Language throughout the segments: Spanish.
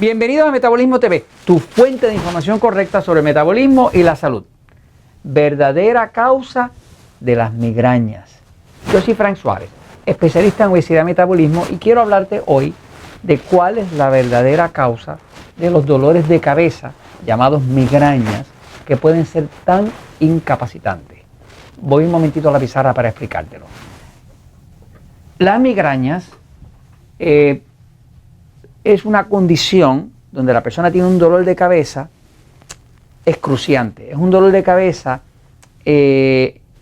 Bienvenidos a Metabolismo TV, tu fuente de información correcta sobre el metabolismo y la salud. Verdadera causa de las migrañas. Yo soy Frank Suárez, especialista en obesidad y metabolismo, y quiero hablarte hoy de cuál es la verdadera causa de los dolores de cabeza, llamados migrañas, que pueden ser tan incapacitantes. Voy un momentito a la pizarra para explicártelo. Las migrañas es una condición donde la persona tiene un dolor de cabeza excruciante. Es un dolor de cabeza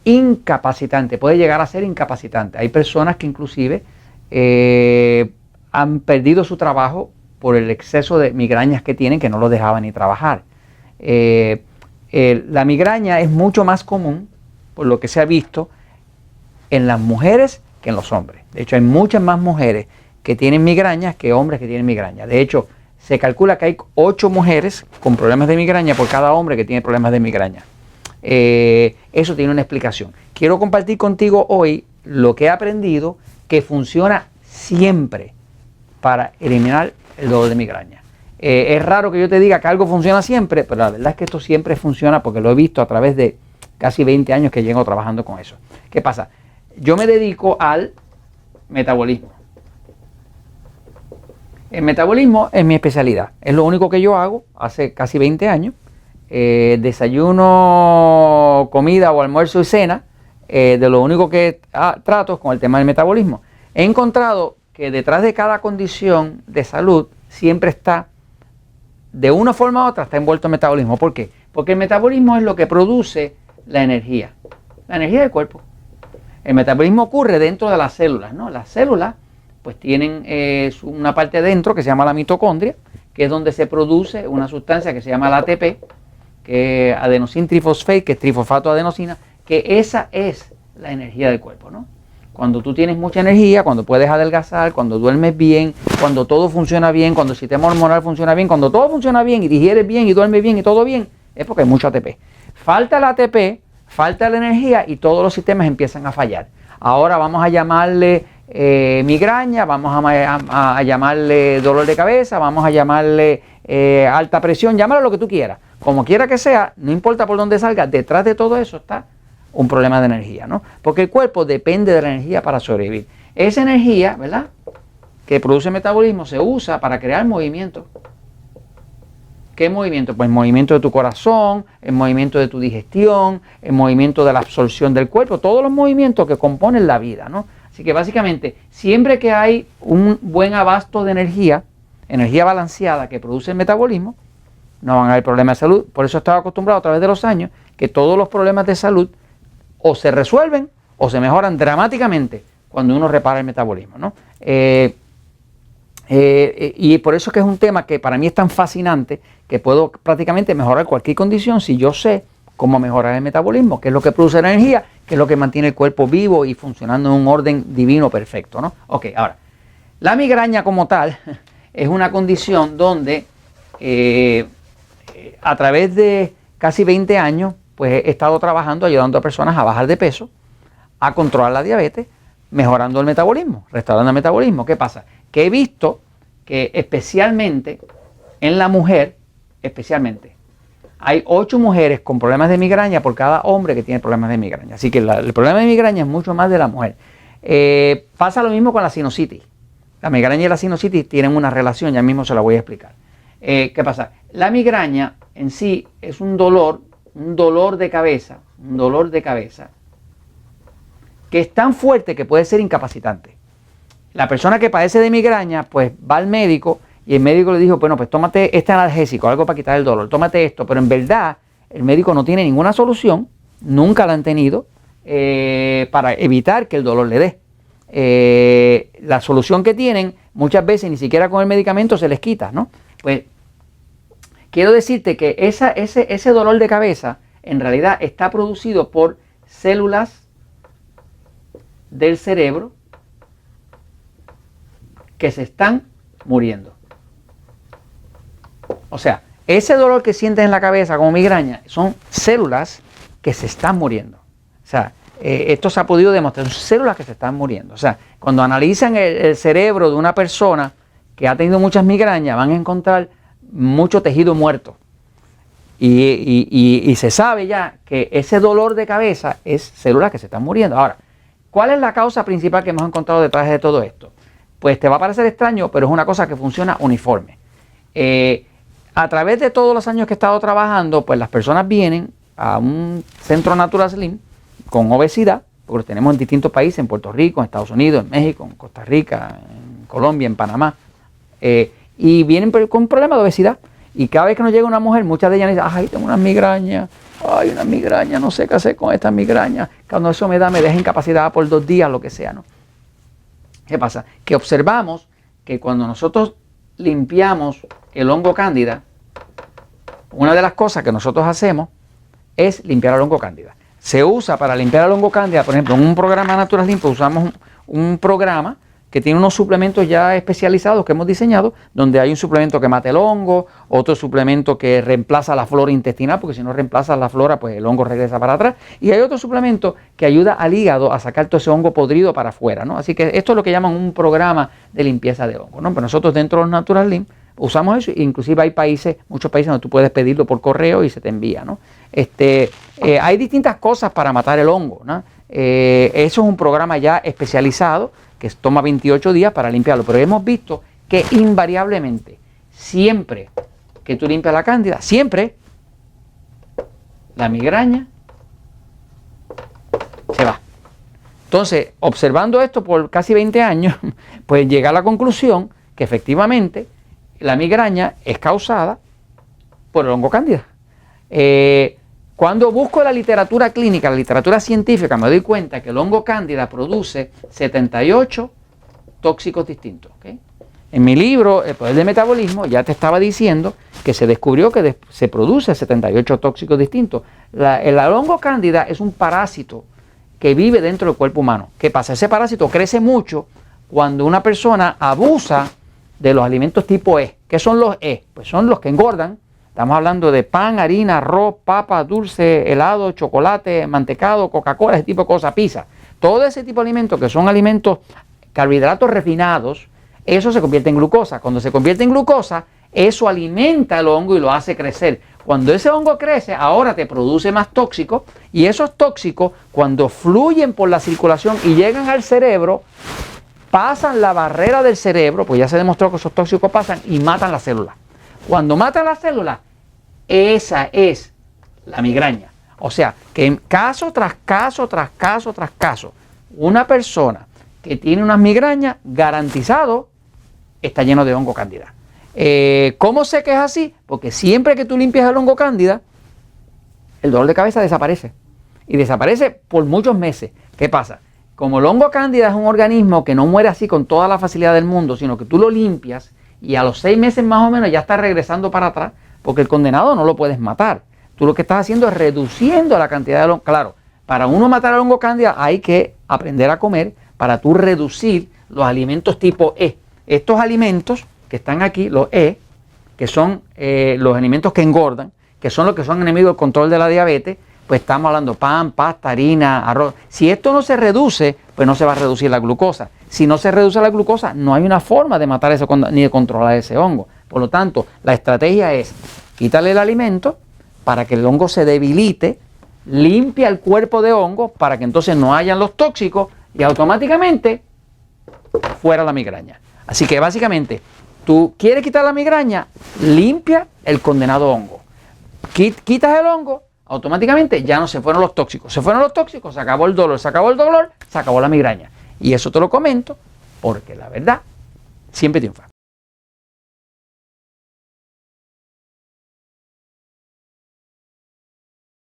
incapacitante, puede llegar a ser incapacitante. Hay personas que inclusive han perdido su trabajo por el exceso de migrañas que tienen, que no los dejaban ni trabajar. La migraña es mucho más común, por lo que se ha visto, en las mujeres que en los hombres. De hecho, hay muchas más mujeres que tienen migrañas que hombres que tienen migraña. De hecho, se calcula que hay 8 mujeres con problemas de migraña por cada hombre que tiene problemas de migraña. Eso tiene una explicación. Quiero compartir contigo hoy lo que he aprendido que funciona siempre para eliminar el dolor de migraña. Es raro que yo te diga que algo funciona siempre, pero la verdad es que esto siempre funciona porque lo he visto a través de casi 20 años que llevo trabajando con eso. ¿Qué pasa? Yo me dedico al metabolismo. El metabolismo es mi especialidad, es lo único que yo hago hace casi 20 años. Desayuno, comida o almuerzo y cena, de lo único que trato es con el tema del metabolismo. He encontrado que detrás de cada condición de salud siempre está, de una forma u otra, está envuelto el metabolismo. ¿Por qué? Porque el metabolismo es lo que produce la energía del cuerpo. El metabolismo ocurre dentro de las células, ¿no? Las células pues tienen una parte adentro que se llama la mitocondria, que es donde se produce una sustancia que se llama la ATP, que es adenosín trifosfato, que es trifosfato de adenosina, que esa es la energía del cuerpo, ¿no? Cuando tú tienes mucha energía, cuando puedes adelgazar, cuando duermes bien, cuando todo funciona bien, cuando el sistema hormonal funciona bien, cuando todo funciona bien y digieres bien y duermes bien y todo bien, es porque hay mucho ATP. Falta el ATP, falta la energía y todos los sistemas empiezan a fallar. Ahora vamos a llamarle migraña, vamos a llamarle dolor de cabeza, vamos a llamarle alta presión, llámalo lo que tú quieras. Como quiera que sea, no importa por dónde salga, detrás de todo eso está un problema de energía, ¿no? Porque el cuerpo depende de la energía para sobrevivir. Esa energía, ¿verdad?, que produce el metabolismo se usa para crear movimiento. ¿Qué movimiento? Pues el movimiento de tu corazón, el movimiento de tu digestión, el movimiento de la absorción del cuerpo, todos los movimientos que componen la vida, ¿no? Así que básicamente, siempre que hay un buen abasto de energía balanceada que produce el metabolismo, no van a haber problemas de salud. Por eso he estado acostumbrado a través de los años que todos los problemas de salud o se resuelven o se mejoran dramáticamente cuando uno repara el metabolismo, ¿no? Y por eso es que es un tema que para mí es tan fascinante que puedo prácticamente mejorar cualquier condición si yo sé cómo mejorar el metabolismo, que es lo que produce la energía, que es lo que mantiene el cuerpo vivo y funcionando en un orden divino perfecto, ¿no? Ok, ahora, la migraña como tal es una condición donde a través de casi 20 años pues he estado trabajando ayudando a personas a bajar de peso, a controlar la diabetes, mejorando el metabolismo, restaurando el metabolismo. ¿Qué pasa? Que he visto que especialmente en la mujer, hay 8 mujeres con problemas de migraña por cada hombre que tiene problemas de migraña. Así que el problema de migraña es mucho más de la mujer. Pasa lo mismo con la sinusitis. La migraña y la sinusitis tienen una relación, ya mismo se la voy a explicar. ¿Qué pasa? La migraña en sí es un dolor de cabeza, que es tan fuerte que puede ser incapacitante. La persona que padece de migraña, pues va al médico y el médico le dijo, bueno, pues tómate este analgésico, algo para quitar el dolor, tómate esto, pero en verdad el médico no tiene ninguna solución, nunca la han tenido, para evitar que el dolor le dé. La solución que tienen, muchas veces ni siquiera con el medicamento se les quita, ¿no? Pues quiero decirte que ese dolor de cabeza en realidad está producido por células del cerebro que se están muriendo. O sea, ese dolor que sientes en la cabeza como migraña son células que se están muriendo. O sea, esto se ha podido demostrar, son células que se están muriendo. O sea, cuando analizan el cerebro de una persona que ha tenido muchas migrañas van a encontrar mucho tejido muerto. Y se sabe ya que ese dolor de cabeza es células que se están muriendo. Ahora, ¿cuál es la causa principal que hemos encontrado detrás de todo esto? Pues te va a parecer extraño, pero es una cosa que funciona uniforme. A través de todos los años que he estado trabajando, pues las personas vienen a un centro Natural Slim con obesidad, porque lo tenemos en distintos países, en Puerto Rico, en Estados Unidos, en México, en Costa Rica, en Colombia, en Panamá, y vienen con un problema de obesidad. Y cada vez que nos llega una mujer, muchas de ellas dicen, ay, tengo una migraña, no sé qué hacer con esta migraña, cuando eso me deja incapacitada por 2 días, lo que sea, ¿no? ¿Qué pasa? Que observamos que cuando nosotros limpiamos el hongo cándida, una de las cosas que nosotros hacemos es limpiar el hongo cándida. Se usa para limpiar el hongo cándida, por ejemplo, en un programa Natural Limpio usamos un programa que tiene unos suplementos ya especializados que hemos diseñado, donde hay un suplemento que mata el hongo, otro suplemento que reemplaza la flora intestinal, porque si no reemplaza la flora, pues el hongo regresa para atrás, y hay otro suplemento que ayuda al hígado a sacar todo ese hongo podrido para afuera, ¿no? Así que esto es lo que llaman un programa de limpieza de hongo, ¿no? Pero nosotros dentro de los Natural Limp usamos eso, inclusive hay muchos países donde tú puedes pedirlo por correo y se te envía, ¿no? Hay distintas cosas para matar el hongo, ¿no? Eso es un programa ya especializado que toma 28 días para limpiarlo, pero hemos visto que invariablemente, siempre que tú limpias la cándida, siempre la migraña se va. Entonces, observando esto por casi 20 años, pues llega a la conclusión que efectivamente la migraña es causada por el hongo cándida. Cuando busco la literatura clínica, la literatura científica, me doy cuenta que el hongo cándida produce 78 tóxicos distintos. ¿Okay? En mi libro, El poder del metabolismo, ya te estaba diciendo que se descubrió que se produce 78 tóxicos distintos. El hongo cándida es un parásito que vive dentro del cuerpo humano. ¿Qué pasa? Ese parásito crece mucho cuando una persona abusa de los alimentos tipo E. ¿Qué son los E? Pues son los que engordan. Estamos hablando de pan, harina, arroz, papa, dulce, helado, chocolate, mantecado, Coca-Cola, ese tipo de cosas, pizza. Todo ese tipo de alimentos que son alimentos, carbohidratos refinados, eso se convierte en glucosa. Cuando se convierte en glucosa, eso alimenta el hongo y lo hace crecer. Cuando ese hongo crece, ahora te produce más tóxicos y esos tóxicos, cuando fluyen por la circulación y llegan al cerebro, pasan la barrera del cerebro, pues ya se demostró que esos tóxicos pasan y matan la célula. Cuando matan la célula, esa es la migraña. O sea, que en caso tras caso, tras caso, tras caso, una persona que tiene una migraña, garantizado, está lleno de hongo cándida. ¿Cómo sé que es así? Porque siempre que tú limpias el hongo cándida, el dolor de cabeza desaparece. Y desaparece por muchos meses. ¿Qué pasa? Como el hongo cándida es un organismo que no muere así con toda la facilidad del mundo, sino que tú lo limpias y a los 6 meses más o menos ya está regresando para atrás, porque el condenado no lo puedes matar. Tú lo que estás haciendo es reduciendo la cantidad de hongo. Claro, para uno matar al hongo cándida hay que aprender a comer para tú reducir los alimentos tipo E. Estos alimentos que están aquí, los E, que son los alimentos que engordan, que son los que son enemigos del control de la diabetes, pues estamos hablando pan, pasta, harina, arroz. Si esto no se reduce, pues no se va a reducir la glucosa. Si no se reduce la glucosa, no hay una forma de matar eso ni de controlar ese hongo. Por lo tanto, la estrategia es quítale el alimento para que el hongo se debilite, limpia el cuerpo de hongo para que entonces no hayan los tóxicos y automáticamente fuera la migraña. Así que básicamente, tú quieres quitar la migraña, limpia el condenado hongo. Quitas el hongo, automáticamente ya no se fueron los tóxicos. Se fueron los tóxicos, se acabó el dolor, se acabó la migraña. Y eso te lo comento porque la verdad siempre triunfa.